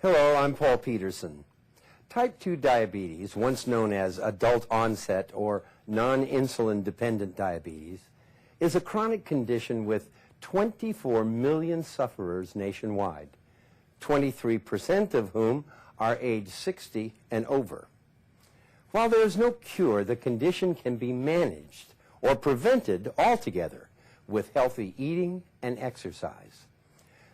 Hello, I'm Paul Peterson. Type 2 diabetes, once known as adult onset or non-insulin dependent diabetes, is a chronic condition with 24 million sufferers nationwide, 23% of whom are age 60 and over. While there is no cure, the condition can be managed or prevented altogether with healthy eating and exercise.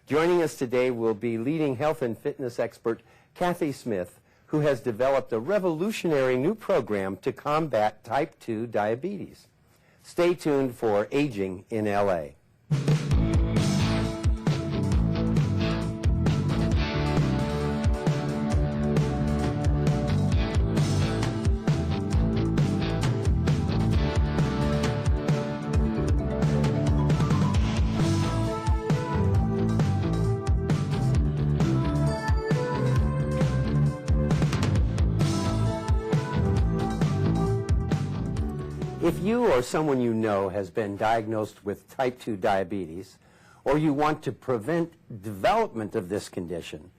Joining us today will be leading health and fitness expert Kathy Smith, who has developed a revolutionary new program to combat type 2 diabetes. Stay tuned for Aging in LA. If you or someone you know has been diagnosed with type 2 diabetes, or you want to prevent development of this condition,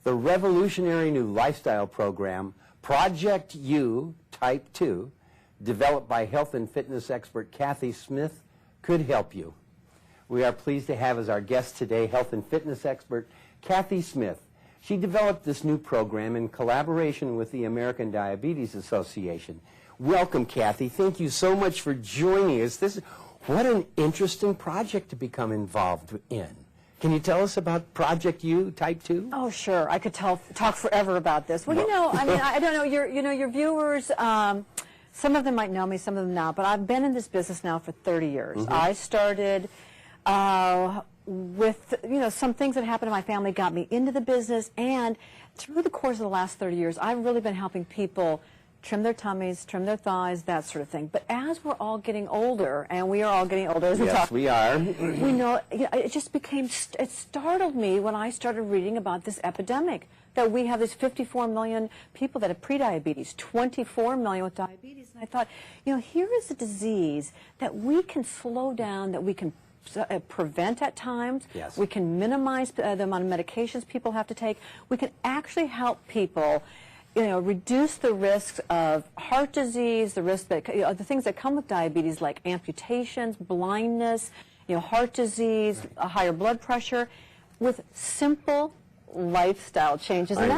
the revolutionary new lifestyle program, Project U Type 2, developed by health and fitness expert Kathy Smith, could help you. We are pleased to have as our guest today health and fitness expert Kathy Smith. She developed this new program in collaboration with the American Diabetes Association. Welcome, Kathy. Thank you so much for joining us. What an interesting project to become involved in. Can you tell us about Project U Type 2? Oh, sure. I could talk forever about this. Well, I don't know. Your viewers, some of them might know me, some of them not, but I've been in this business now for 30 years. Mm-hmm. I started with, some things that happened in my family got me into the business, and through the course of the last 30 years, I've really been helping people trim their tummies, trim their thighs, that sort of thing. But as we're all getting older, and we are all getting older as we talk. Yes, we are. We know, it just became, it startled me when I started reading about this epidemic, that we have this 54 million people that have prediabetes, 24 million with diabetes. And I thought, here is a disease that we can slow down, that we can prevent at times. Yes. We can minimize the amount of medications people have to take. We can actually help people reduce the risks of heart disease, the risk that the things that come with diabetes, like amputations, blindness, heart disease, a higher blood pressure, with simple lifestyle changes. And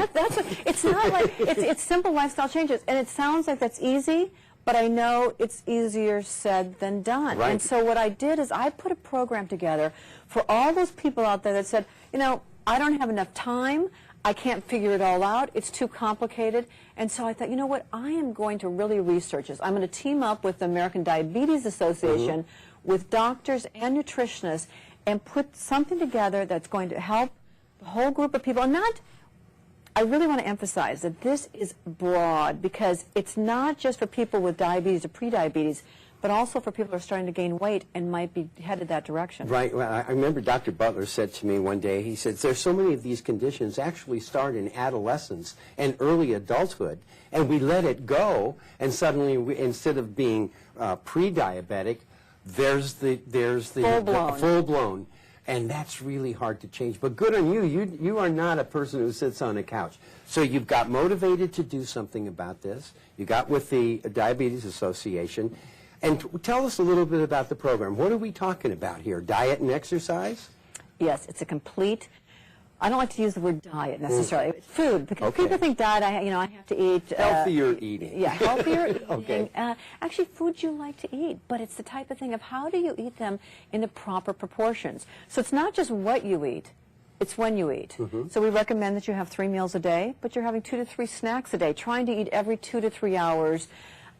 it's not like it's simple lifestyle changes, and it sounds like that's easy, but I know it's easier said than done. Right. And so what I did is I put a program together for all those people out there that said, I don't have enough time. I can't figure it all out. It's too complicated. And so I thought, I am going to really research this. I'm going to team up with the American Diabetes Association, with doctors and nutritionists, and put something together that's going to help the whole group of people. And I really want to emphasize that this is broad, because it's not just for people with diabetes or prediabetes, but also for people who are starting to gain weight and might be headed that direction. Right. Well, I remember Dr. Butler said to me one day, he said, there's so many of these conditions actually start in adolescence and early adulthood, and we let it go, and suddenly, instead of being pre-diabetic, there's the full-blown. And that's really hard to change. But good on you. You are not a person who sits on a couch. So you've got motivated to do something about this. You got with the Diabetes Association. And tell us a little bit about the program. What are we talking about here? Diet and exercise? Yes, it's a complete. I don't like to use the word diet necessarily. It's food, because people think diet. I have to eat healthier eating. Yeah, healthier eating. Okay. Actually, foods you like to eat, but it's the type of thing of how do you eat them in the proper proportions. So it's not just what you eat. It's when you eat. So we recommend that you have 3 meals a day, but you're having 2 to 3 snacks a day, trying to eat every 2 to 3 hours.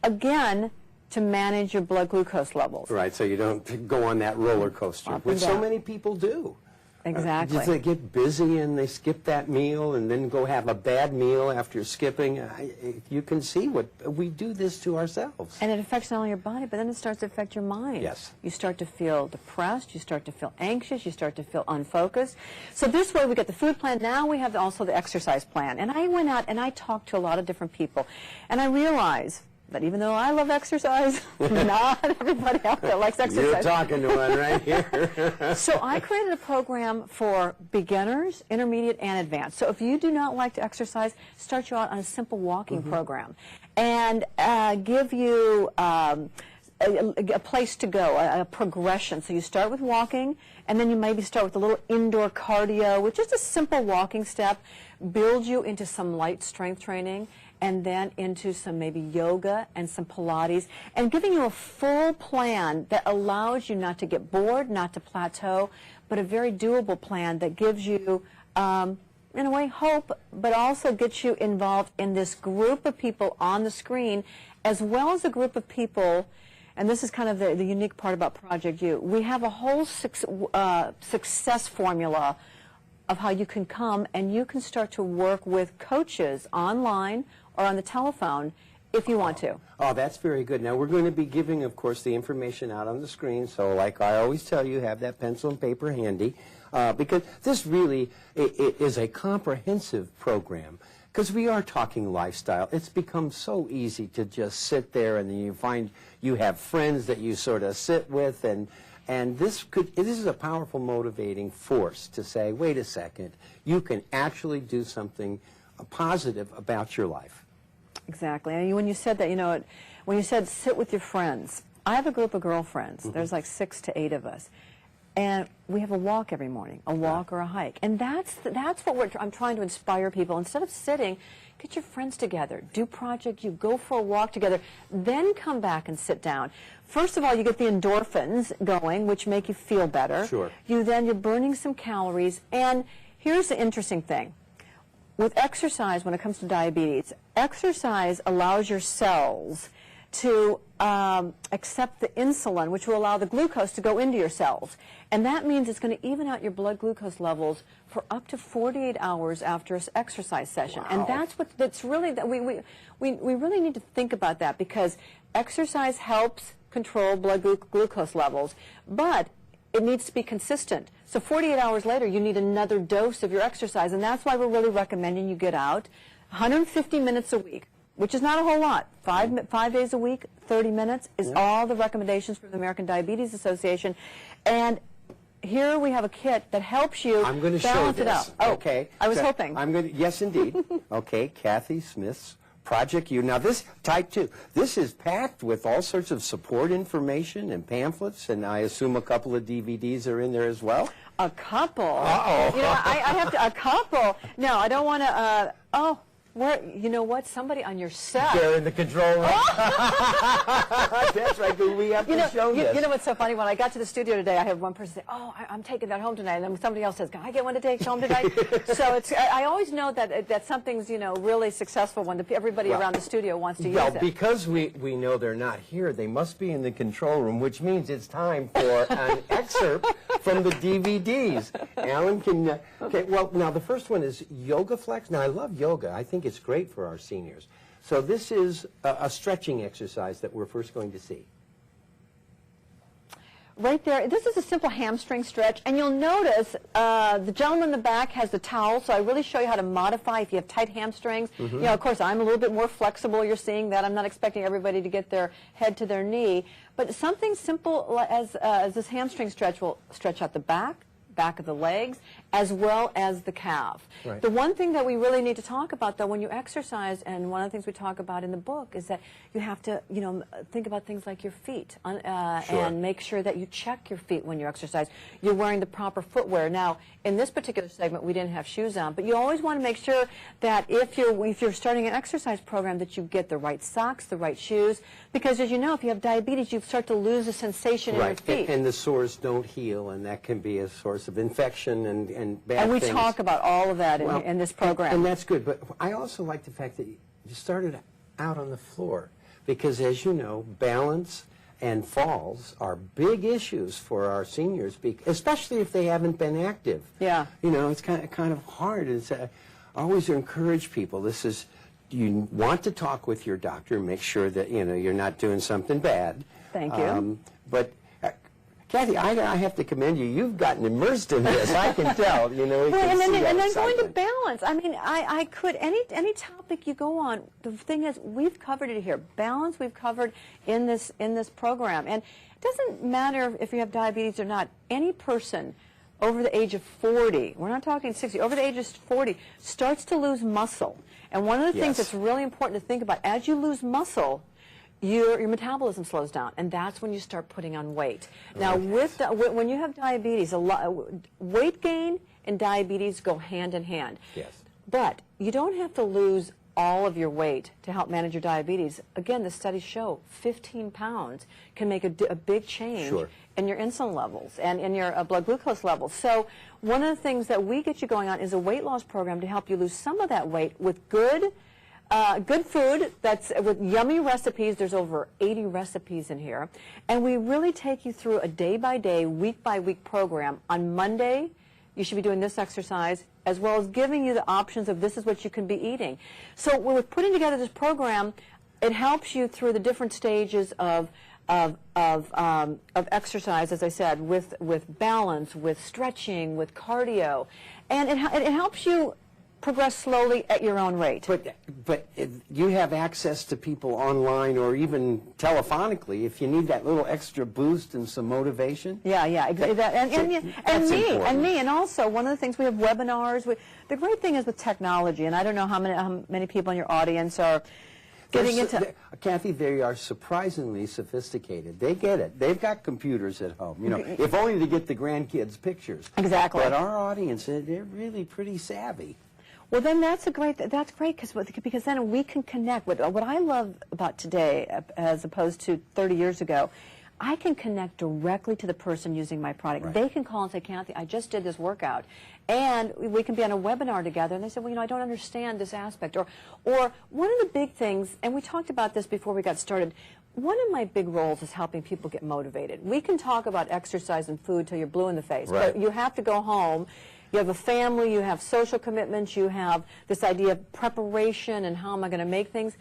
Again, to manage your blood glucose levels. Right, so you don't go on that roller coaster, which so many people do. Exactly. They get busy and they skip that meal and then go have a bad meal after skipping. You can see what we do this to ourselves. And it affects not only your body, but then it starts to affect your mind. Yes. You start to feel depressed. You start to feel anxious. You start to feel unfocused. So this way we get the food plan. Now we have also the exercise plan. And I went out and I talked to a lot of different people. And I realized that even though I love exercise, not everybody out there likes exercise. You're talking to one right here. So I created a program for beginners, intermediate, and advanced. So if you do not like to exercise, start you out on a simple walking program and give you a place to go, a progression. So you start with walking, and then you maybe start with a little indoor cardio, which is a simple walking step, build you into some light strength training, and then into some maybe yoga and some Pilates, and giving you a full plan that allows you not to get bored, not to plateau, but a very doable plan that gives you, in a way, hope, but also gets you involved in this group of people on the screen, as well as a group of people. And this is kind of the unique part about Project U. We have a whole success formula of how you can come and you can start to work with coaches online or on the telephone if you want to. Oh, that's very good. Now, we're going to be giving, of course, the information out on the screen. So like I always tell you, have that pencil and paper handy because this really is a comprehensive program. Because we are talking lifestyle. It's become so easy to just sit there and then you find you have friends that you sort of sit with, and this is a powerful motivating force to say, wait a second, you can actually do something positive about your life. Exactly. And when you said that, you know, when you said sit with your friends, I have a group of girlfriends. There's like 6 to 8 of us. And we have a walk every morning, a walk or a hike. And that's what I'm trying to inspire people. Instead of sitting, get your friends together, do Project U, go for a walk together, then come back and sit down. First of all, you get the endorphins going, which make you feel better. Sure. You're burning some calories. And here's the interesting thing. With exercise, when it comes to diabetes, exercise allows your cells to accept the insulin, which will allow the glucose to go into your cells. And that means it's going to even out your blood glucose levels for up to 48 hours after an exercise session. Wow. And that's really, we really need to think about that, because exercise helps control blood glucose levels, but it needs to be consistent. So 48 hours later, you need another dose of your exercise, and that's why we're really recommending you get out 150 minutes a week, which is not a whole lot. 5 days a week, 30 minutes is all the recommendations from the American Diabetes Association. And here we have a kit that helps you I'm going to show balance this. it out. Oh, okay. I was So hoping. I'm going to, yes, indeed. Okay, Kathy Smith's Project U. Now, this type 2, this is packed with all sorts of support information and pamphlets, and I assume a couple of DVDs are in there as well. A couple. Uh-oh. You know, I have to, a couple. No, I don't want to, where, you know what, somebody on your set. They're in the control room. That's right, but we have to show this. You know what's so funny? When I got to the studio today, I had one person say, oh, I'm taking that home tonight. And then somebody else says, can I get one to take home tonight? So it's, I always know that something's, you know, really successful when everybody around the studio wants to use it. Well, because we know they're not here, they must be in the control room, which means it's time for an excerpt from the DVDs. Alan can, okay, well, now the first one is Yoga Flex. Now, I love yoga. I think it's great for our seniors. So this is a stretching exercise that we're first going to see. Right there, this is a simple hamstring stretch, and you'll notice the gentleman in the back has the towel, so I really show you how to modify if you have tight hamstrings. You know, of course, I'm a little bit more flexible. You're seeing that. I'm not expecting everybody to get their head to their knee, but something simple as this hamstring stretch will stretch out the back of the legs, as well as the calf. Right. The one thing that we really need to talk about, though, when you exercise, and one of the things we talk about in the book, is that you have to, you know, think about things like your feet, and make sure that you check your feet when you exercise. You're wearing the proper footwear. Now, in this particular segment, we didn't have shoes on, but you always want to make sure that if you're starting an exercise program, that you get the right socks, the right shoes, because as you know, if you have diabetes, you start to lose the sensation in your feet. And the sores don't heal, and that can be a source of infection and bad and we things. talk about all of that in this program. And that's good, but I also like the fact that you started out on the floor, because as you know, balance and falls are big issues for our seniors, especially if they haven't been active. Yeah. You know, it's kind of hard. It's, I always encourage people, you want to talk with your doctor, make sure that, you know, you're not doing something bad. Thank you. But Kathy, I have to commend you. You've gotten immersed in this. I can tell. You know. Well, and then going to balance. I mean, I could any topic you go on. The thing is, we've covered it here. Balance we've covered in this program, and it doesn't matter if you have diabetes or not. Any person over the age of 40, we're not talking 60, over the age of 40, starts to lose muscle. And one of the things that's really important to think about, as you lose muscle, your metabolism slows down, and that's when you start putting on weight. Now, when you have diabetes, weight gain and diabetes go hand in hand. Yes. But you don't have to lose all of your weight to help manage your diabetes. Again, the studies show 15 pounds can make a big change in your insulin levels and in your blood glucose levels. So one of the things that we get you going on is a weight loss program to help you lose some of that weight with good food that's with yummy recipes. There's over 80 recipes in here. And we really take you through a day-by-day, week-by-week program. On Monday, you should be doing this exercise, as well as giving you the options of this is what you can be eating. So when we're putting together this program, it helps you through the different stages of exercise, as I said, with balance, with stretching, with cardio. And it helps you progress slowly at your own rate. But you have access to people online or even telephonically if you need that little extra boost and some motivation. Yeah, exactly. And me. And also, one of the things, we have webinars. The great thing is with technology, and I don't know how many people in your audience are getting into... Kathy, they are surprisingly sophisticated. They get it. They've got computers at home, you know, if only to get the grandkids' pictures. Exactly. But our audience, they're really pretty savvy. Well, then that's great because then we can connect. What I love about today, as opposed to 30 years ago, I can connect directly to the person using my product. Right. They can call and say, Kathy, I just did this workout. And we can be on a webinar together, and they say, well, you know, I don't understand this aspect. Or one of the big things, and we talked about this before we got started, one of my big roles is helping people get motivated. We can talk about exercise and food till you're blue in the face, right. But you have to go home. You have a family, you have social commitments, you have this idea of preparation and how am I going to make things.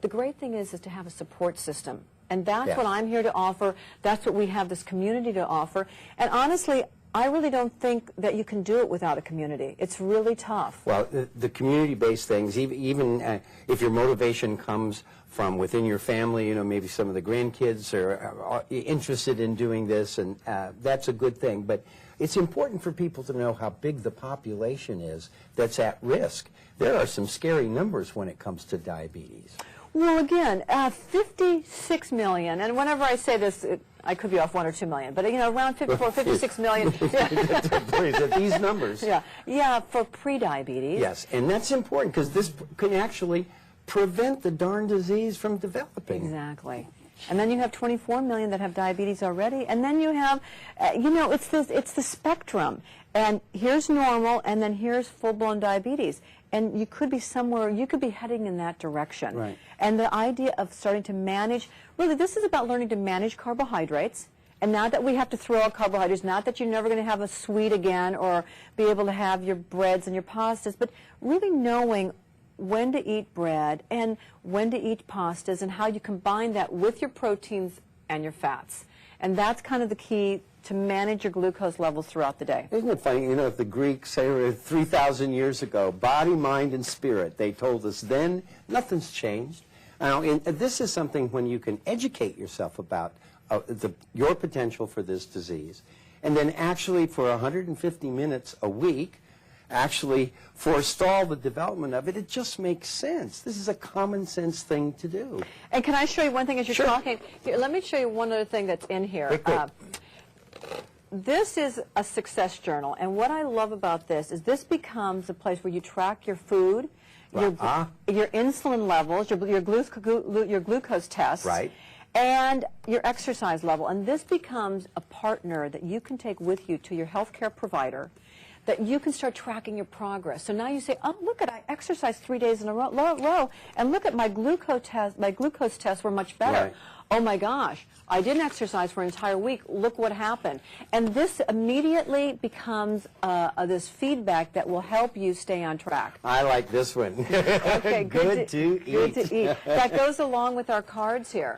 The great thing is to have a support system. And that's what I'm here to offer. That's what we have this community to offer. And honestly, I really don't think that you can do it without a community. It's really tough. Well, the community-based things, even if your motivation comes from within your family, you know, maybe some of the grandkids are interested in doing this, and that's a good thing. But it's important for people to know how big the population is that's at risk. There are some scary numbers when it comes to diabetes. Well, again, 56 million, and whenever I say this, I could be off 1 or 2 million, but, you know, around 54, 56 million. Please, at these numbers. Yeah, for pre-diabetes. Yes, and that's important because this can actually prevent the darn disease from developing. Exactly. And then you have 24 million that have diabetes already, and then you have, you know, it's the spectrum. And here's normal, and then here's full-blown diabetes. And you could be somewhere, you could be heading in that direction. Right. And the idea of starting to manage, really this is about learning to manage carbohydrates. And not that we have to throw out carbohydrates, not that you're never going to have a sweet again or be able to have your breads and your pastas, but really knowing when to eat bread and when to eat pastas and how you combine that with your proteins and your fats. And that's kind of the key to manage your glucose levels throughout the day. Isn't it funny, you know, if the Greeks, say 3,000 years ago, body, mind, and spirit, they told us then, nothing's changed. Now, this is something when you can educate yourself about your potential for this disease, and then actually for 150 minutes a week, actually forestall the development of it, it just makes sense. This is a common sense thing to do. And can I show you one thing as you're talking? Here, let me show you one other thing that's in here. This is a success journal, and what I love about this is this becomes a place where you track your food, your insulin levels, your glucose tests, and your exercise level. And this becomes a partner that you can take with you to your healthcare provider, that you can start tracking your progress. So now you say, oh, look, I exercised 3 days in a row, and look at my glucose tests were much better. oh my gosh, I didn't exercise for an entire week. Look what happened. And this immediately becomes this feedback that will help you stay on track. I like this one. Okay, good to eat. Good to eat. That goes along with our cards here.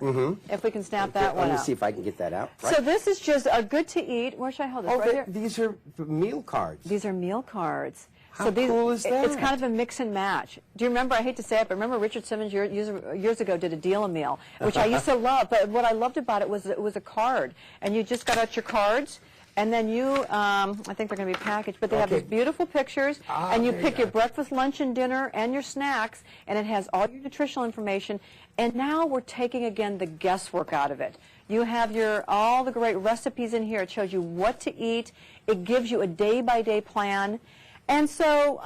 If we can snap that one out. Let me see if I can get that out. Right. So this is just a good to eat. Where should I hold this? Oh, Right here? these are meal cards. These are meal cards. How so these, cool is that? It's kind of a mix and match. Do you remember, I hate to say it, but remember Richard Simmons years ago did a deal-a-meal, which I used to love. But what I loved about it was a card. And you just got out your cards, and then you, I think they're going to be packaged, but they have these beautiful pictures, and you pick your breakfast, lunch, and dinner, and your snacks, and it has all your nutritional information. And now we're taking, again, the guesswork out of it. You have all the great recipes in here. It shows you what to eat. It gives you a day-by-day plan. And so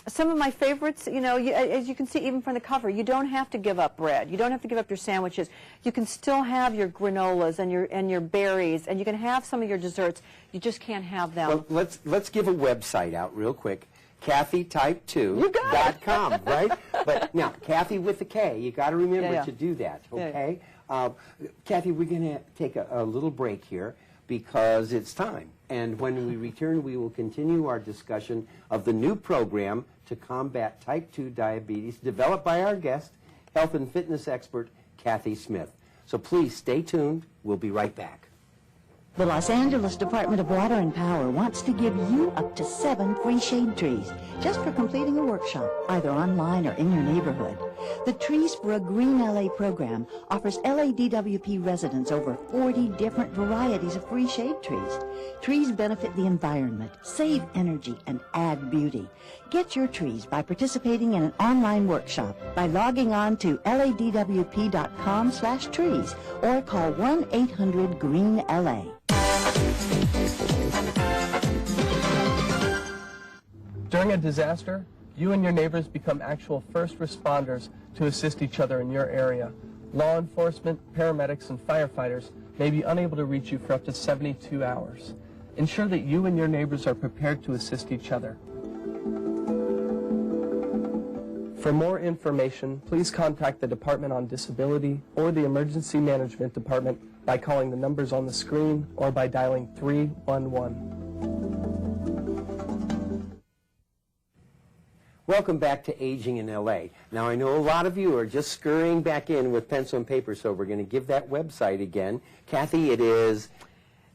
some of my favorites, as you can see even from the cover, you don't have to give up bread. You don't have to give up your sandwiches. You can still have your granolas and your berries, and you can have some of your desserts. You just can't have them. Well, let's give a website out real quick. KathyType2.com, right? But now, Kathy with a K. You got to remember to do that, okay? Kathy, we're going to take a little break here because it's time. And when we return, we will continue our discussion of the new program to combat type 2 diabetes developed by our guest, health and fitness expert, Kathy Smith. So please stay tuned. We'll be right back. The Los Angeles Department of Water and Power wants to give you up to 7 free shade trees just for completing a workshop, either online or in your neighborhood. The Trees for a Green LA program offers LADWP residents over 40 different varieties of free shade trees. Trees benefit the environment, save energy, and add beauty. Get your trees by participating in an online workshop by logging on to ladwp.com/trees or call 1-800-GREEN-LA. During a disaster, you and your neighbors become actual first responders to assist each other in your area. Law enforcement, paramedics, and firefighters may be unable to reach you for up to 72 hours. Ensure that you and your neighbors are prepared to assist each other. For more information, please contact the Department on Disability or the Emergency Management Department by calling the numbers on the screen or by dialing 311. Welcome back to Aging in LA. Now, I know a lot of you are just scurrying back in with pencil and paper, so we're going to give that website again. Kathy, it is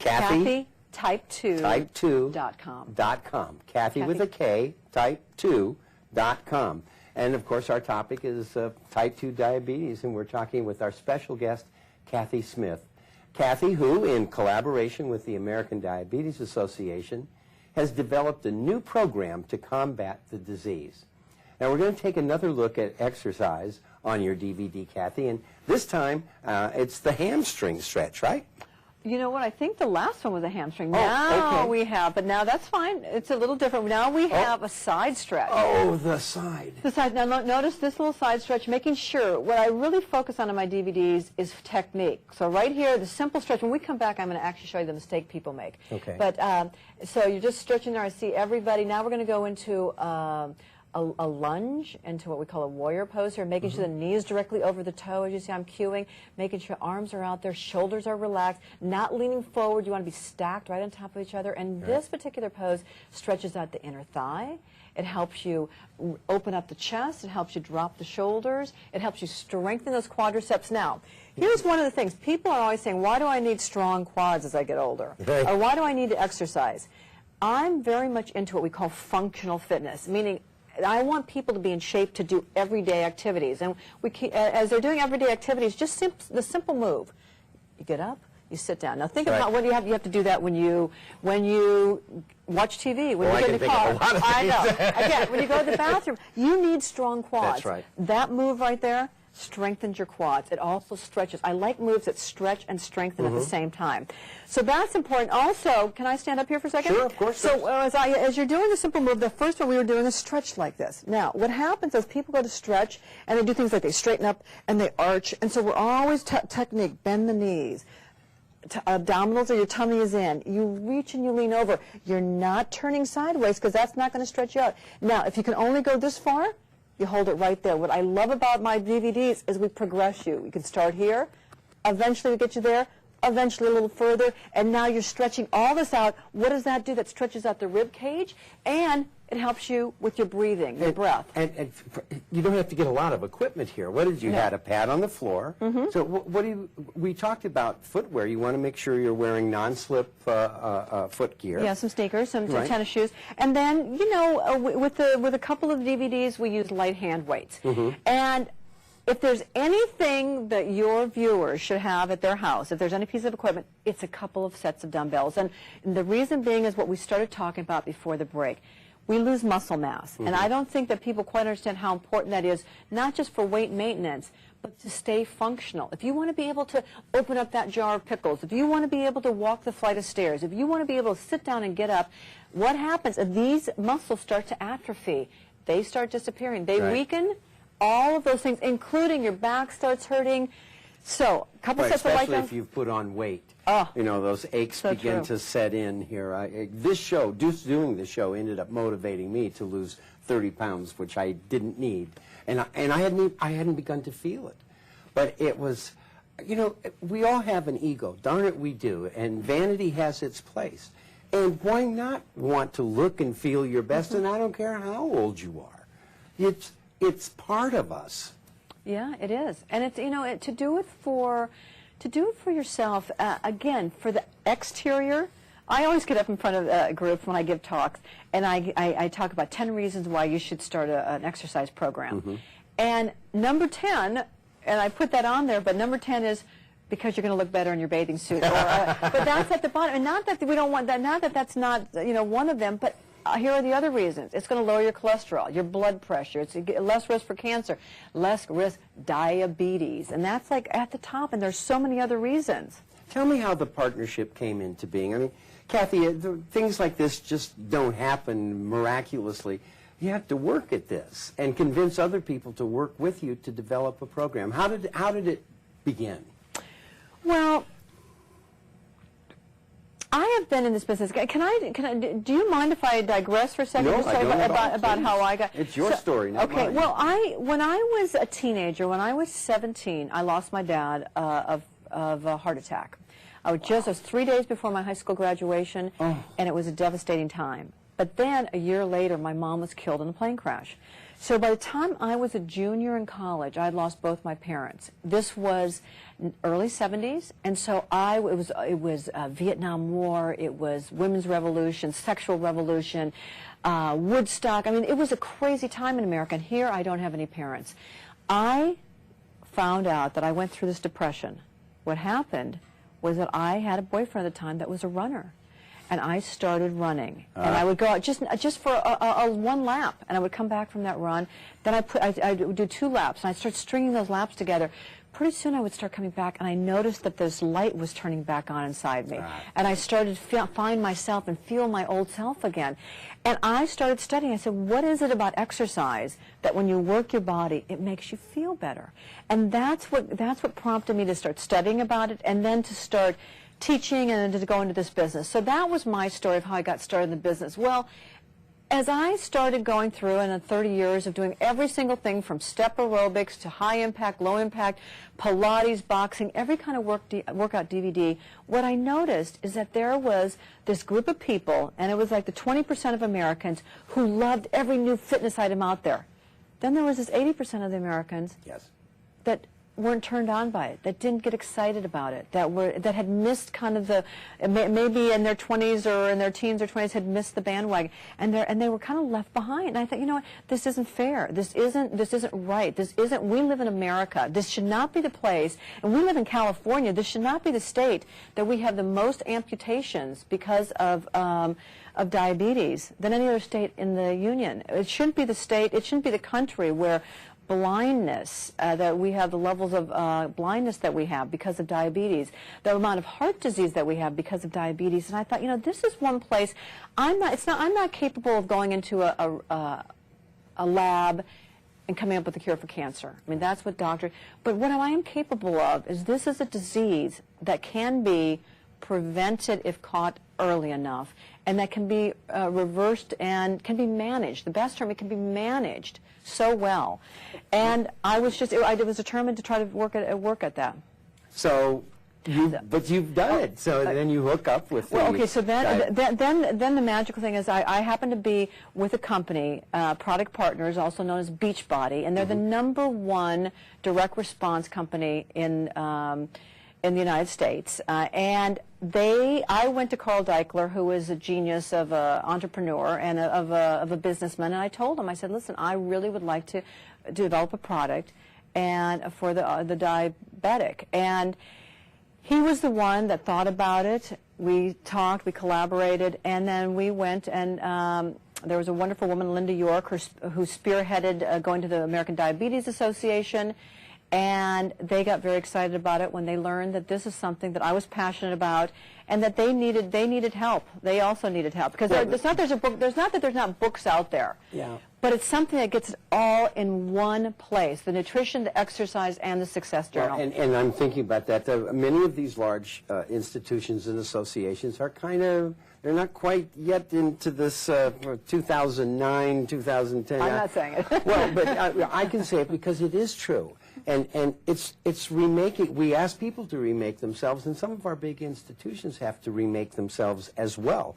KathyType2.com. Kathy with a K, type2.com. And, of course, our topic is type 2 diabetes, and we're talking with our special guest, Kathy Smith. Kathy, who, in collaboration with the American Diabetes Association, has developed a new program to combat the disease. Now, we're going to take another look at exercise on your DVD, Kathy, and this time it's the hamstring stretch, right? You know what? I think the last one was a hamstring. Now we have, but now that's fine. It's a little different. Now we have a side stretch. Oh, the side. The side. Now notice this little side stretch, making sure, what I really focus on in my DVDs is technique. So right here, the simple stretch. When we come back, I'm going to actually show you the mistake people make. Okay. But so you're just stretching there. I see everybody. Now we're going to go into a lunge, into what we call a warrior pose here, making sure the knees directly over the toe, as you see I'm cueing, making sure arms are out there, shoulders are relaxed, not leaning forward. You want to be stacked right on top of each other. And this particular pose stretches out the inner thigh. It helps you open up the chest. It helps you drop the shoulders. It helps you strengthen those quadriceps. Now, here's one of the things. People are always saying, why do I need strong quads as I get older? Right. Or why do I need to exercise? I'm very much into what we call functional fitness, meaning I want people to be in shape to do everyday activities. And as they're doing everyday activities, just the simple move. You get up, you sit down. Now think about what you have to do that when you watch TV, when you get in the car. I know. Again, when you go to the bathroom, you need strong quads. That's right. That move right there strengthens your quads. It also stretches. I like moves that stretch and strengthen at the same time. So that's important. Also, can I stand up here for a second? Sure, of course. So as you're doing the simple move, the first one we were doing is stretch like this. Now, what happens is people go to stretch and they do things like they straighten up and they arch. And so we're always technique, bend the knees. Abdominals or your tummy is in. You reach and you lean over. You're not turning sideways because that's not going to stretch you out. Now, if you can only go this far, you hold it right there. What I love about my DVDs is we progress you. You can start here, eventually to get you there, eventually a little further, and now you're stretching all this out. What does that do? That stretches out the rib cage, and it helps you with your breathing, your breath. And you don't have to get a lot of equipment here. What did you had a pad on the floor? So what do you? We talked about footwear. You want to make sure you're wearing non-slip foot gear. Yeah, some sneakers, some tennis shoes, and then with a couple of DVDs, we use light hand weights. And if there's anything that your viewers should have at their house, if there's any piece of equipment, it's a couple of sets of dumbbells. And the reason being is what we started talking about before the break. We lose muscle mass. And I don't think that people quite understand how important that is, not just for weight maintenance, but to stay functional. If you want to be able to open up that jar of pickles, if you want to be able to walk the flight of stairs, if you want to be able to sit down and get up, what happens? These muscles start to atrophy. They start disappearing. They weaken. All of those things, including your back starts hurting. So, a couple sets of light especially if you've put on weight. Those aches So begin true. to set in here. Doing this show ended up motivating me to lose 30 pounds, which I didn't need. And I hadn't begun to feel it. But it was, we all have an ego. Darn it, we do. And vanity has its place. And why not want to look and feel your best? And I don't care how old you are. It's part of us. Yeah, it is, and it's to do it for yourself. Again, for the exterior, I always get up in front of groups when I give talks, and I talk about 10 reasons why you should start an exercise program. And number 10, and I put that on there, but number 10 is because you're going to look better in your bathing suit. But that's at the bottom, and not that we don't want that. Not that that's not one of them, but. Here are the other reasons. It's going to lower your cholesterol, your blood pressure. It's less risk for cancer, less risk diabetes. And that's like at the top, and there's so many other reasons. Tell me how the partnership came into being. I mean, Kathy, things like this just don't happen miraculously. You have to work at this and convince other people to work with you to develop a program. How did it begin? Well, I have been in this business. Do you mind if I digress for a second? No, just I talk don't about how I got. It's your story, not okay. mine. Well, when I was a teenager, when I was 17, I lost my dad of a heart attack. I was 3 days before my high school graduation, and it was a devastating time. But then a year later, my mom was killed in a plane crash. So by the time I was a junior in college, I had lost both my parents. This was early 70s, and so it was Vietnam War, it was women's revolution, sexual revolution, Woodstock. I mean, it was a crazy time in America, and here I don't have any parents. I found out that I went through this depression. What happened was that I had a boyfriend at the time that was a runner. And I started running, and I would go out just for one lap, and I would come back from that run. Then I would do 2 laps, and I'd start stringing those laps together. Pretty soon I would start coming back, and I noticed that this light was turning back on inside me. And I started to find myself and feel my old self again. And I started studying. I said, what is it about exercise that when you work your body, it makes you feel better? And that's what prompted me to start studying about it, and then to start teaching and to go into this business. So that was my story of how I got started in the business. Well, as I started going through and in 30 years of doing every single thing from step aerobics to high impact, low impact, Pilates, boxing, every kind of workout DVD, what I noticed is that there was this group of people, and it was like the 20% of Americans who loved every new fitness item out there. Then there was this 80% of the Americans that weren't turned on by it, that didn't get excited about it, that had missed kind of the, maybe in their 20s or in their teens or 20s had missed the bandwagon, and they were kind of left behind. And I thought, you know what, this isn't fair. This isn't right. We live in America. This should not be the place, and we live in California. This should not be the state that we have the most amputations because of diabetes than any other state in the union. It shouldn't be the state, it shouldn't be the country where blindness, that we have the levels of blindness that we have because of diabetes, the amount of heart disease that we have because of diabetes. And I thought, you know, this is one place I'm not capable of going into a lab and coming up with a cure for cancer. I mean, that's what but what I am capable of is this is a disease that can be prevented if caught early enough, and that can be reversed and can be managed. The best term, it can be managed so well. And I was determined to try to work at that. So, but you've done it. So then you hook up with. Well, okay. So then the magical thing is, I happen to be with a company, Product Partners, also known as Beachbody, and they're the #1 direct response company in the United States. And I went to Carl Deichler, who is a genius of an entrepreneur and of a businessman, and I told him, I said, listen, I really would like to develop a product and for the diabetic. And he was the one that thought about it. We talked, we collaborated, and then we went and there was a wonderful woman, Linda York, who spearheaded going to the American Diabetes Association, and they got very excited about it when they learned that this is something that I was passionate about, and that they needed help. They also needed help, because it's not that there's not books out there. Yeah. But it's something that gets it all in one place: the nutrition, the exercise, and the success journal. Well, and I'm thinking about that. Many of these large institutions and associations are they're not quite yet into this 2009, 2010. I'm not saying it. Well, but I can say it because it is true. And it's remaking. We ask people to remake themselves, and some of our big institutions have to remake themselves as well.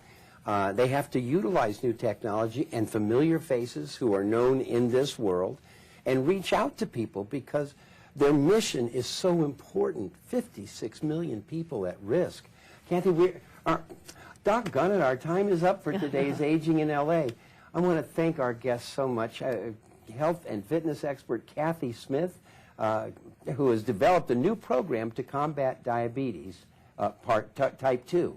They have to utilize new technology and familiar faces who are known in this world and reach out to people, because their mission is so important. 56 million people at risk. Kathy, doggone it, our time is up for today's Aging in L.A. I want to thank our guests so much. Health and fitness expert Kathy Smith, who has developed a new program to combat diabetes type 2.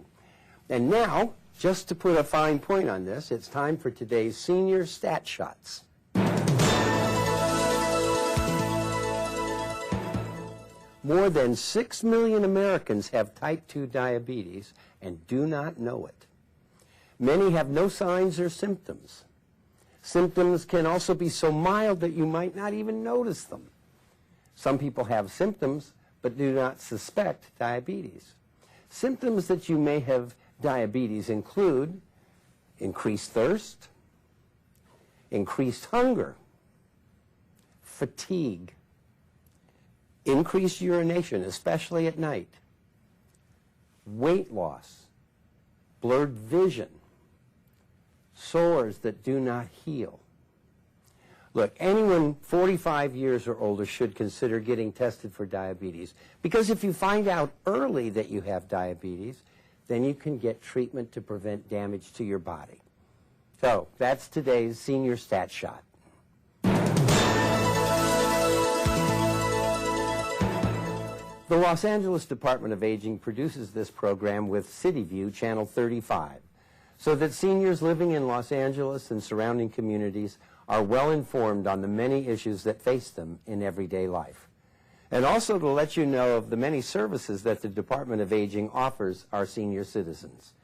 And now, just to put a fine point on this, it's time for today's Senior Stat Shots. More than 6 million Americans have type 2 diabetes and do not know it. Many have no signs or symptoms. Symptoms can also be so mild that you might not even notice them. Some people have symptoms but do not suspect diabetes. Symptoms that you may have diabetes include increased thirst, increased hunger, fatigue, increased urination, especially at night, weight loss, blurred vision, sores that do not heal. Look, anyone 45 years or older should consider getting tested for diabetes, because if you find out early that you have diabetes, then you can get treatment to prevent damage to your body. So that's today's Senior Stat Shot. The Los Angeles Department of Aging produces this program with CityView Channel 35, so that seniors living in Los Angeles and surrounding communities are well informed on the many issues that face them in everyday life, and also to let you know of the many services that the Department of Aging offers our senior citizens.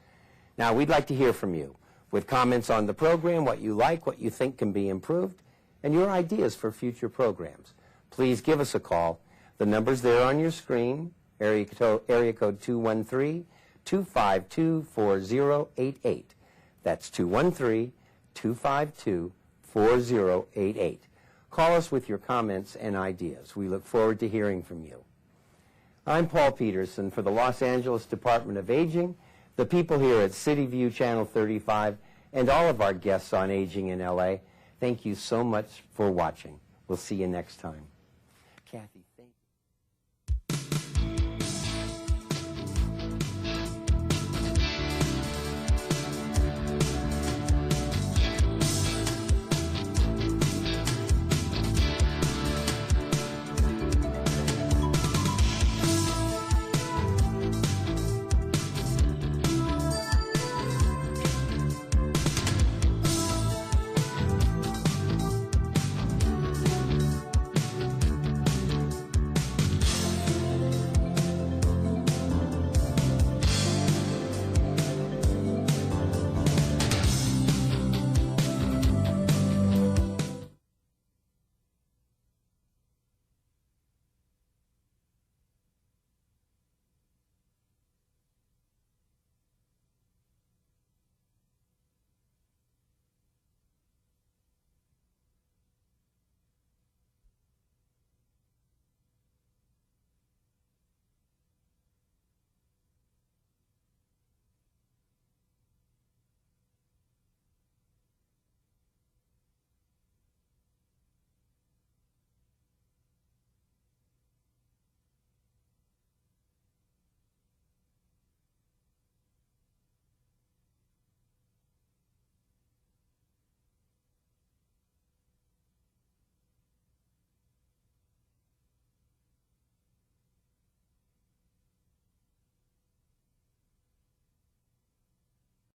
Now, we'd like to hear from you with comments on the program, what you like, what you think can be improved, and your ideas for future programs. Please give us a call. The number's there on your screen, area code 213-252-4088. That's 213-252-4088. Call us with your comments and ideas. We look forward to hearing from you. I'm Paul Peterson for the Los Angeles Department of Aging, the people here at CityView Channel 35, and all of our guests on Aging in LA. Thank you so much for watching. We'll see you next time. Kathy.